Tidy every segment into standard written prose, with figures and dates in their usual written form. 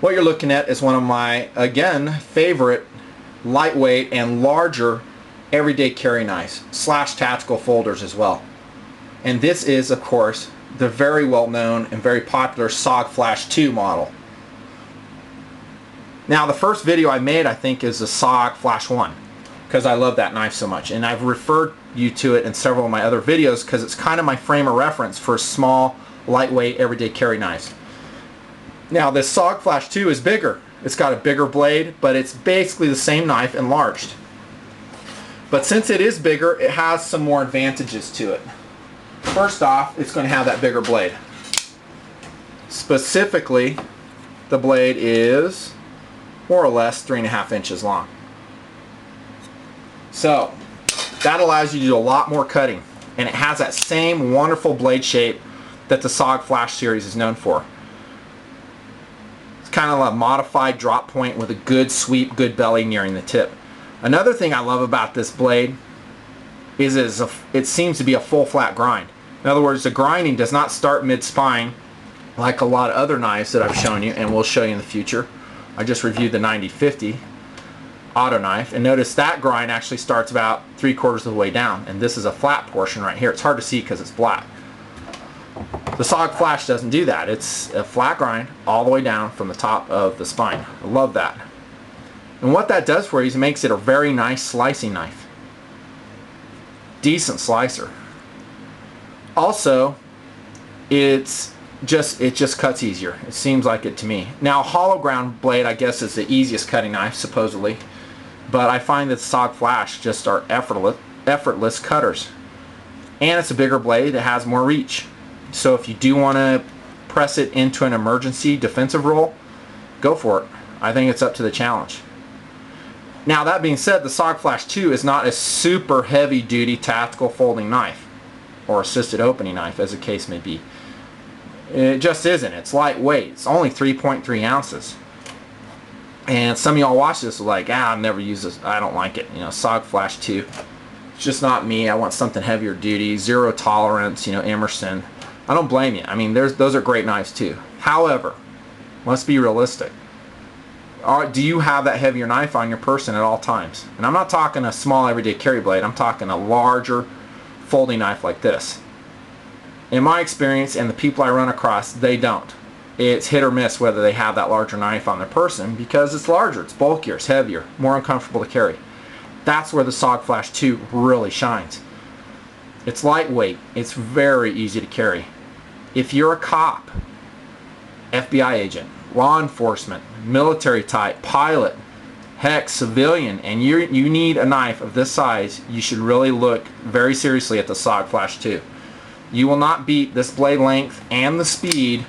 What you're looking at is one of my, again, favorite lightweight and larger everyday carry knives slash tactical folders as well. And this is, of course, the very well known and very popular SOG Flash II model. Now the first video I made, I think, is the SOG Flash I, because I love that knife so much, and I've referred you to it in several of my other videos because it's kind of my frame of reference for small, lightweight, everyday carry knives. Now this SOG Flash II is bigger. It's got a bigger blade, but it's basically the same knife enlarged. But since it is bigger, it has some more advantages to it. First off, it's going to have that bigger blade. Specifically, the blade is more or less 3.5 inches long. So that allows you to do a lot more cutting, and it has that same wonderful blade shape that the SOG Flash series is known for. It's kind of a modified drop point with a good sweep, good belly nearing the tip. Another thing I love about this blade is it seems to be a full flat grind. In other words, the grinding does not start mid-spine like a lot of other knives that I've shown you and will show you in the future. I just reviewed the 9050 auto knife, and notice that grind actually starts about 3/4 of the way down, and this is a flat portion right here. It's hard to see because it's black. The SOG Flash doesn't do that. It's a flat grind all the way down from the top of the spine. I love that. And what that does for you is it makes it a very nice slicing knife. Decent slicer. Also, it just cuts easier. It seems like it to me. Now, a hollow ground blade, I guess, is the easiest cutting knife, supposedly. But I find that SOG Flash just are effortless cutters. And it's a bigger blade. It has more reach. So if you do want to press it into an emergency defensive roll, go for it. I think it's up to the challenge. Now, that being said, the SOG Flash II is not a super heavy-duty tactical folding knife, or assisted opening knife, as the case may be. It just isn't. It's lightweight. It's only 3.3 ounces. And some of y'all watch this are like, I've never used this. I don't like it. You know, SOG Flash II. It's just not me. I want something heavier duty, zero tolerance, you know, Emerson. I don't blame you. I mean, those are great knives too. However, let's be realistic. Do you have that heavier knife on your person at all times? And I'm not talking a small everyday carry blade. I'm talking a larger folding knife like this. In my experience and the people I run across, they don't. It's hit or miss whether they have that larger knife on their person because it's larger, it's bulkier, it's heavier, more uncomfortable to carry. That's where the SOG Flash II really shines. It's lightweight, it's very easy to carry. If you're a cop, FBI agent, law enforcement, military type, pilot, heck, civilian, and you need a knife of this size, you should really look very seriously at the SOG Flash II. You will not beat this blade length and the speed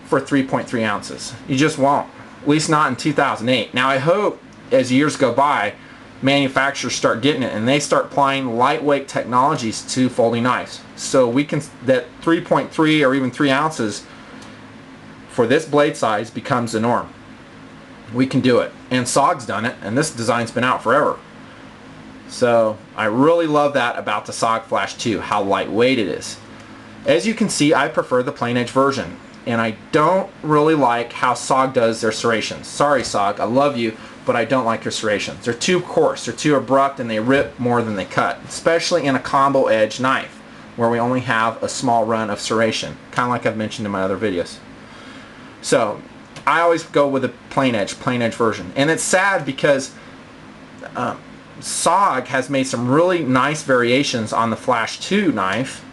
for 3.3 ounces. You just won't. At least not in 2008. Now I hope as years go by, manufacturers start getting it and they start applying lightweight technologies to folding knives. So we can, that 3.3 or even 3 ounces for this blade size becomes the norm. We can do it. And SOG's done it, and this design's been out forever. So I really love that about the SOG Flash II, how lightweight it is. As you can see, I prefer the plain edge version, and I don't really like how SOG does their serrations. Sorry SOG, I love you, but I don't like your serrations. They're too coarse, they're too abrupt, and they rip more than they cut, especially in a combo edge knife where we only have a small run of serration, kind of like I've mentioned in my other videos. So I always go with a plain edge version. And it's sad because SOG has made some really nice variations on the Flash II knife.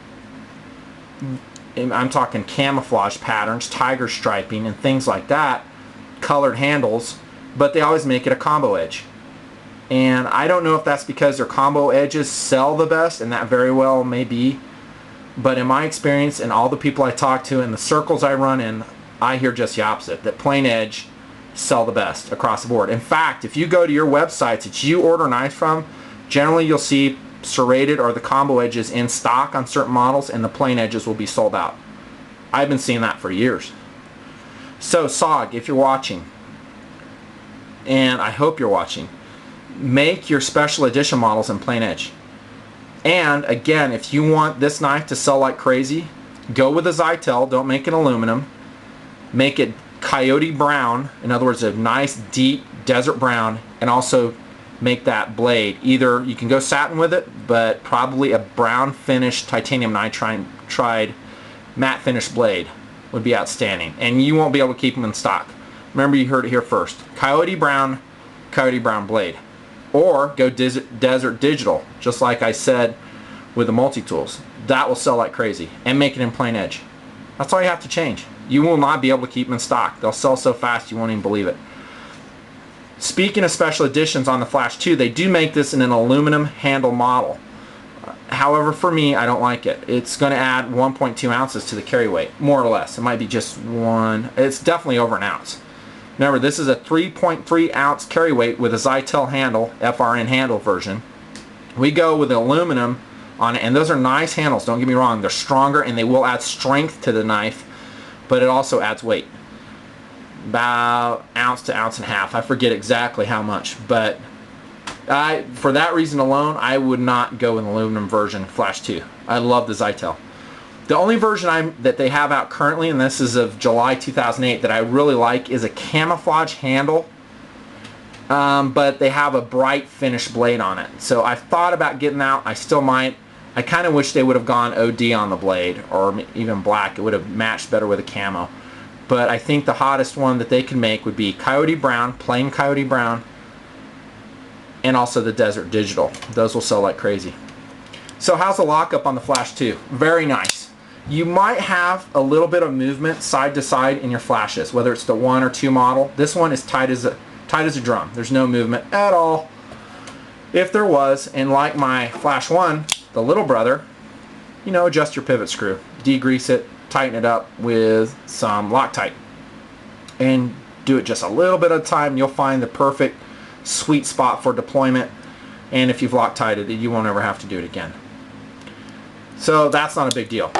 I'm talking camouflage patterns, tiger striping, and things like that, colored handles, but they always make it a combo edge. And I don't know if that's because their combo edges sell the best, and that very well may be. But in my experience and all the people I talk to and the circles I run in, I hear just the opposite, that plain edge sell the best across the board. In fact, if you go to your websites that you order knives from, generally you'll see serrated or the combo edges in stock on certain models, and the plain edges will be sold out. I've been seeing that for years. So SOG, if you're watching, and I hope you're watching, make your special edition models in plain edge. And again, if you want this knife to sell like crazy, go with a Zytel, don't make it aluminum. Make it Coyote brown, in other words, a nice deep desert brown, and also make that blade. Either you can go satin with it, but probably a brown finished titanium nitride matte finish blade would be outstanding, and you won't be able to keep them in stock. Remember, you heard it here first. Coyote brown blade, or go desert digital, just like I said with the multi-tools. That will sell like crazy, and make it in plain edge. That's all you have to change. You will not be able to keep them in stock. They'll sell so fast you won't even believe it. Speaking of special editions on the Flash II, they do make this in an aluminum handle model. However, for me, I don't like it. It's going to add 1.2 ounces to the carry weight, more or less. It might be just one. It's definitely over an ounce. Remember, this is a 3.3 ounce carry weight with a Zytel handle, FRN handle version. We go with aluminum on it, and those are nice handles, don't get me wrong. They're stronger and they will add strength to the knife, but it also adds weight. About ounce to ounce and a half. I forget exactly how much, but for that reason alone, I would not go with an aluminum version Flash II. I love the Zytel. The only version that they have out currently, and this is of July 2008, that I really like is a camouflage handle, but they have a bright finish blade on it. So I've thought about getting out. I still might. I kind of wish they would have gone OD on the blade, or even black. It would have matched better with a camo. But I think the hottest one that they can make would be Coyote brown, plain Coyote brown, and also the Desert Digital. Those will sell like crazy. So how's the lockup on the Flash II? Very nice. You might have a little bit of movement side to side in your flashes, whether it's the 1 or 2 model. This one is tight as a drum. There's no movement at all. If there was, and like my Flash 1, the little brother, you know, adjust your pivot screw, degrease it, tighten it up with some Loctite, and do it just a little bit at a time. You'll find the perfect sweet spot for deployment, and if you've Loctited it, you won't ever have to do it again. So that's not a big deal.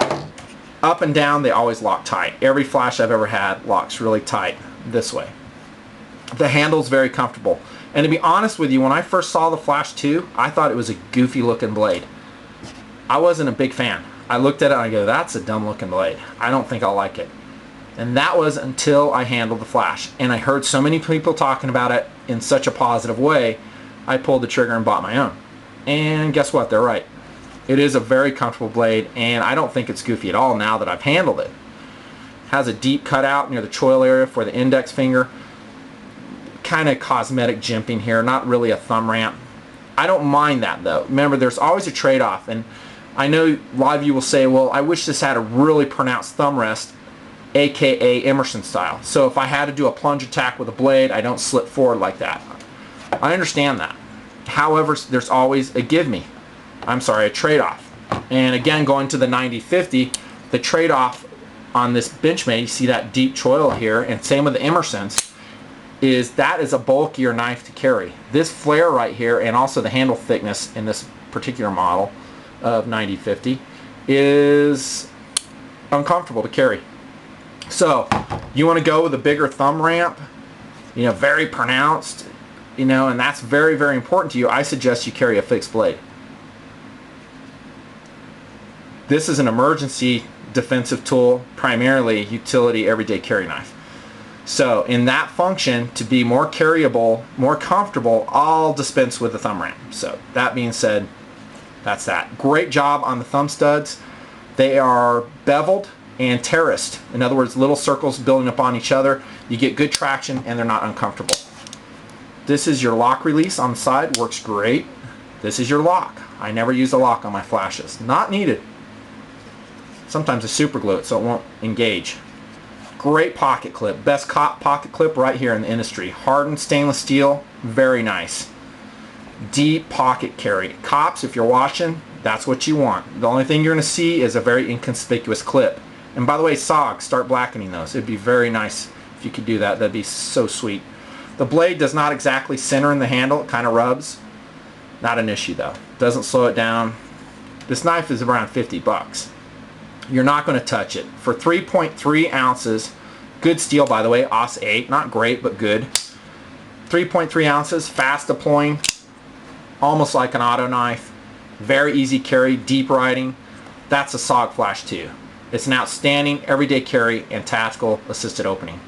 Up and down, they always lock tight. Every flash I've ever had locks really tight this way. The handle's very comfortable, and to be honest with you, when I first saw the Flash II, I thought it was a goofy looking blade. I wasn't a big fan. I looked at it and I go, that's a dumb looking blade. I don't think I'll like it. And that was until I handled the Flash. And I heard so many people talking about it in such a positive way, I pulled the trigger and bought my own. And guess what? They're right. It is a very comfortable blade, and I don't think it's goofy at all now that I've handled it. It has a deep cutout near the choil area for the index finger. Kind of cosmetic jimping here, not really a thumb ramp. I don't mind that though. Remember, there's always a trade-off, and I know a lot of you will say, well, I wish this had a really pronounced thumb rest, aka Emerson style. So if I had to do a plunge attack with a blade, I don't slip forward like that. I understand that. However, there's always a a trade-off. And again, going to the 90-50, the trade-off on this Benchmade, you see that deep choil here, and same with the Emersons, is that is a bulkier knife to carry. This flare right here, and also the handle thickness in this particular model of 90-50, is uncomfortable to carry. So you want to go with a bigger thumb ramp, you know, very pronounced, you know, and that's very, very important to you. I suggest you carry a fixed blade. This is an emergency defensive tool, primarily utility everyday carry knife. So in that function, to be more carryable, more comfortable, I'll dispense with the thumb ramp. So that being said, that's that. Great job on the thumb studs. They are beveled and terraced. In other words, little circles building up on each other. You get good traction and they're not uncomfortable. This is your lock release on the side, works great. This is your lock. I never use a lock on my flashes. Not needed. Sometimes I super glue it so it won't engage. Great pocket clip. Best pocket clip right here in the industry. Hardened stainless steel, very nice. Deep pocket carry. Cops, if you're watching, that's what you want. The only thing you're going to see is a very inconspicuous clip. And by the way, SOG, start blackening those. It'd be very nice if you could do that. That'd be so sweet. The blade does not exactly center in the handle. It kind of rubs. Not an issue though. Doesn't slow it down. This knife is around 50 bucks. You're not going to touch it. For 3.3 ounces, good steel by the way, AUS 8, not great but good. 3.3 ounces, fast deploying, almost like an auto knife. Very easy carry, deep riding. That's a SOG Flash II. It's an outstanding everyday carry and tactical assisted opening.